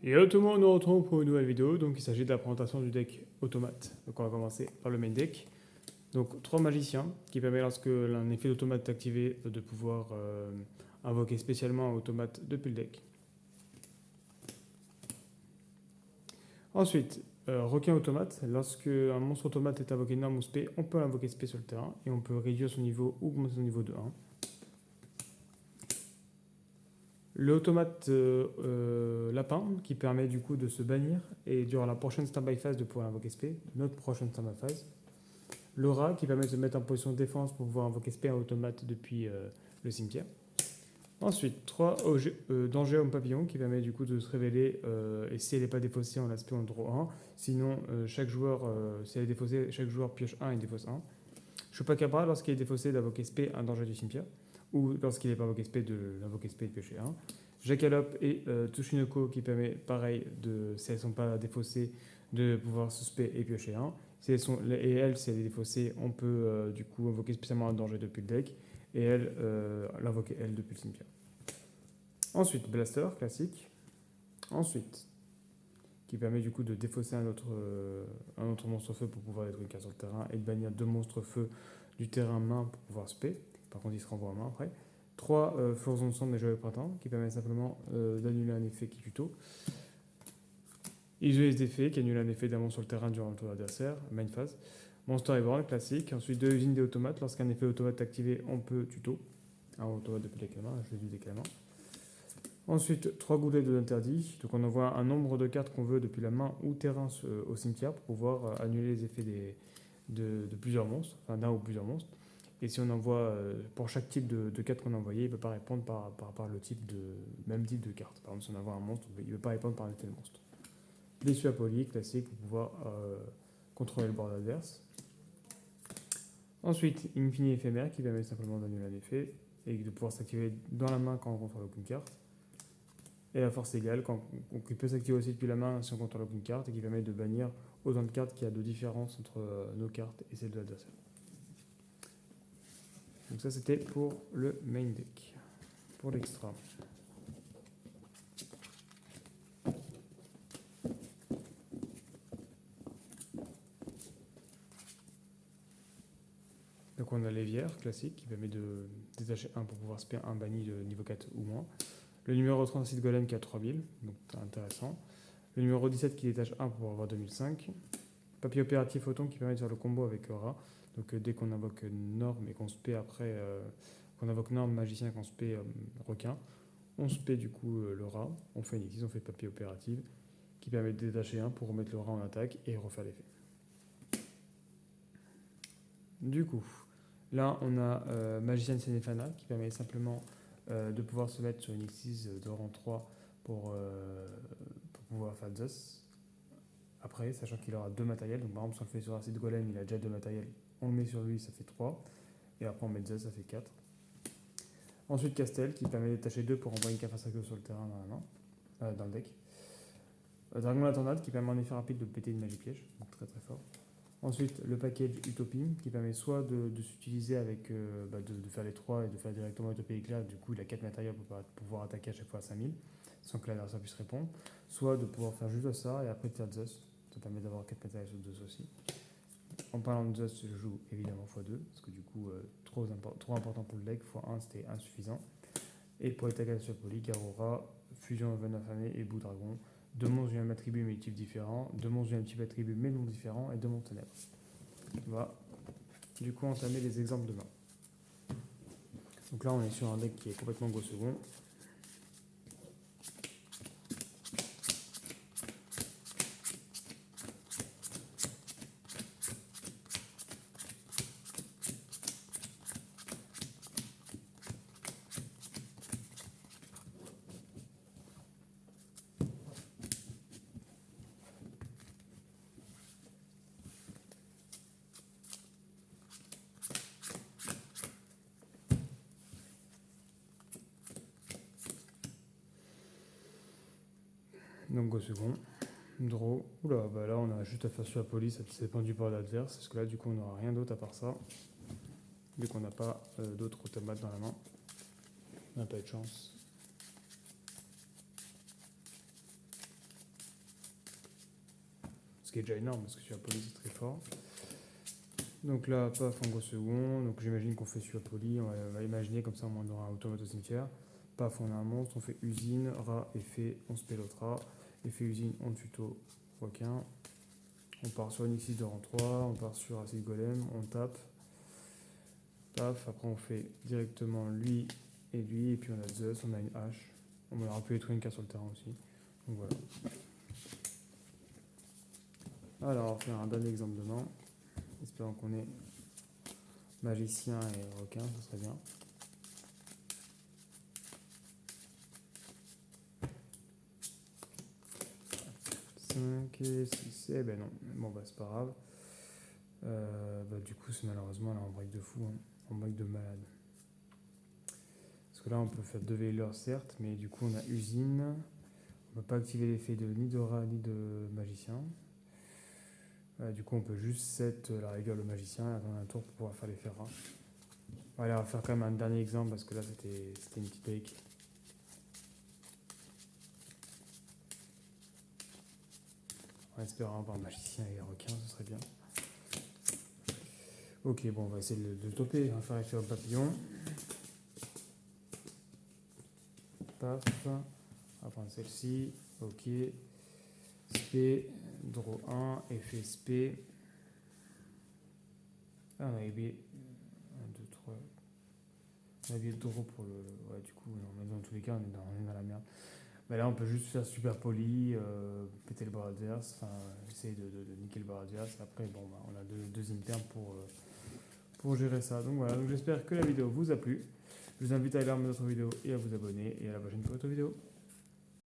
Et tout le monde, nous retrouvons pour une nouvelle vidéo. Donc, il s'agit de la présentation du deck automate. Donc, on va commencer par le main deck. Donc, 3 magiciens qui permet, lorsque l'un effet d'automate est activé, de pouvoir invoquer spécialement un automate depuis le deck. Ensuite, requin automate. Lorsque un monstre automate est invoqué norme ou spé, on peut invoquer spé sur le terrain et on peut réduire son niveau ou augmenter son niveau de 1. L'automate lapin qui permet du coup de se bannir et durant la prochaine standby phase de pouvoir invoquer spé, notre prochaine standby phase. Le rat qui permet de se mettre en position de défense pour pouvoir invoquer spé en automate depuis le cimetière. Ensuite, 3 danger homme papillon qui permet du coup de se révéler et si elle n'est pas défaussée, on l'aspect en draw 1. Sinon, chaque joueur, si elle est défaussée, chaque joueur pioche 1 et défausse 1. Chupacabra, lorsqu'il est défaussé d'invoquer spé, un danger du cimetière. Ou lorsqu'il n'est pas invoqué spé, de l'invoquer spé et de piocher 1. Jackalope et Tsushinoko qui permet, pareil, si elles ne sont pas défaussées, de pouvoir se spé et piocher 1. Si elles sont, et elle, si elle est défaussée, on peut du coup invoquer spécialement un danger depuis le deck. Et elle, l'invoquer elle depuis le cimetière. Ensuite, Blaster, classique. Ensuite, qui permet du coup de défausser un autre monstre feu pour pouvoir détruire une carte sur le terrain et de bannir 2 monstres feu du terrain main pour pouvoir spé. Par contre, il se renvoie en main après. 3 Floraison de sang des Joyeux Printemps, qui permet simplement d'annuler un effet qui tuto. Isoler les effets, qui annule un effet d'un monstre sur le terrain durant le tour adversaire, main phase. Monster Reborn, classique. Ensuite, 2 usines des automates. Lorsqu'un effet automate est activé, on peut tuto. Un automate depuis le deck à la main, je l'ai du deck à la main. Ensuite, 3 gouttelettes de l'interdit. Donc on envoie un nombre de cartes qu'on veut depuis la main ou terrain au cimetière pour pouvoir annuler les effets de plusieurs monstres, enfin d'un ou plusieurs monstres. Et si on envoie, pour chaque type de carte qu'on a envoyé, il ne peut pas répondre par le même type de carte. Par exemple, si on envoie un monstre, il ne peut pas répondre par un tel monstre. Déçu à poli, classique, pour pouvoir contrôler le board adverse. Ensuite, Infini éphémère qui permet simplement d'annuler un effet et de pouvoir s'activer dans la main quand on ne contrôle aucune carte. Et la force égale, qui peut s'activer aussi depuis la main si on contrôle aucune carte et qui permet de bannir autant de cartes qu'il y a de différence entre nos cartes et celles de l'adversaire. Donc ça c'était pour le main deck. Pour l'extra. Donc on a l'évière classique qui permet de détacher 1 pour pouvoir spare un banni de niveau 4 ou moins. Le numéro 36 golem qui a 3000, donc c'est intéressant. Le numéro 17 qui détache 1 pour avoir 2005. Papier opératif photon qui permet de faire le combo avec rat. Donc dès qu'on invoque norme et qu'on spé après, qu'on invoque norme magicien et qu'on spé requin, on spé du coup le rat, on fait une exige, on fait papier opératif qui permet de détacher 1 pour remettre le rat en attaque et refaire l'effet. Du coup, là on a magicien Senefana qui permet simplement de pouvoir se mettre sur une exige de rang 3 pour pouvoir faire Zeus. Après, sachant qu'il aura 2 matériels, donc par exemple si on le fait sur un site golem, il a déjà 2 matériels, on le met sur lui, ça fait 3, et après on met Zeus, ça fait 4. Ensuite Castel, qui permet de détacher 2 pour envoyer une carte à sur le terrain dans la main, dans le deck. Dragon la tornade, qui permet en effet rapide de péter une magie piège, donc très très fort. Ensuite le package Utopie, qui permet soit de s'utiliser avec, de faire les 3 et de faire directement Utopie éclair, du coup il a 4 matériels pour pouvoir attaquer à chaque fois à 5000, sans que l'adversaire puisse répondre, soit de pouvoir faire juste ça et après de faire Zeus. Ça permet d'avoir 4 matériels sur 2 aussi. En parlant de Zeus, je joue évidemment x2, parce que du coup, trop important pour le deck, x1 c'était insuffisant. Et pour les tags sur Poly, Garora, Fusion Venin Affamé et Bout Dragon, 2 monstres du même attribut mais types différents, 2 monstres du même type attribut mais non différents, et 2 monstres ténèbres. On va du coup entamer les exemples de main. Donc là, on est sur un deck qui est complètement go second. Donc go second, draw. Oula, bah là on a juste à faire sur la police, ça dépend du board adverse, parce que là du coup on n'aura rien d'autre à part ça, vu qu'on n'a pas d'autres automates dans la main. On n'a pas eu de chance. qui est déjà énorme parce que super poli c'est très fort. Donc là, paf, on go second. Donc j'imagine qu'on fait super poli. On va imaginer comme ça, on aura un automate au cimetière. Paf, on a un monstre. On fait usine, rat, effet, on se l'autre rat. Effet usine, on tuto, requin. On part sur une X6 de rang 3. On part sur acide golem. On tape. Paf, après on fait directement lui et lui. Et puis on a Zeus, on a une hache. On aurait pu trouver une carte sur le terrain aussi. Donc voilà. Alors, on va faire un dernier exemple de main. Espérons qu'on ait magicien et requin, ce serait bien. 5 et 6, eh ben non, bon bah c'est pas grave. Du coup c'est malheureusement là en break de fou, hein. En break de malade. Parce que là on peut faire 2 veilleurs certes, mais du coup on a usine. On peut pas activer l'effet ni de rat ni de magicien. Du coup on peut juste set la rigueur le magicien et attendre un tour pour pouvoir faire l'effet rat. Allez, on va faire quand même un dernier exemple parce que là c'était une petite break. En espérant avoir magicien et requin, ce serait bien. Ok, bon, on va essayer de le toper. On va faire effet au papillon. Paf. On va prendre celle-ci. Ok. Spé. Draw 1. Effet spé. Ah, on aébé. 1, 2, 3. On aébé draw pour le. Ouais, du coup, mais dans tous les cas, on est dans la merde. Mais là, on peut juste faire super poli, péter le bras adverse, enfin, essayer de niquer le bras adverse. Après, bon, bah, on a deux internes pour gérer ça. Donc voilà, donc j'espère que la vidéo vous a plu. Je vous invite à aller voir mes autres vidéos et à vous abonner. Et à la prochaine pour une autre vidéo.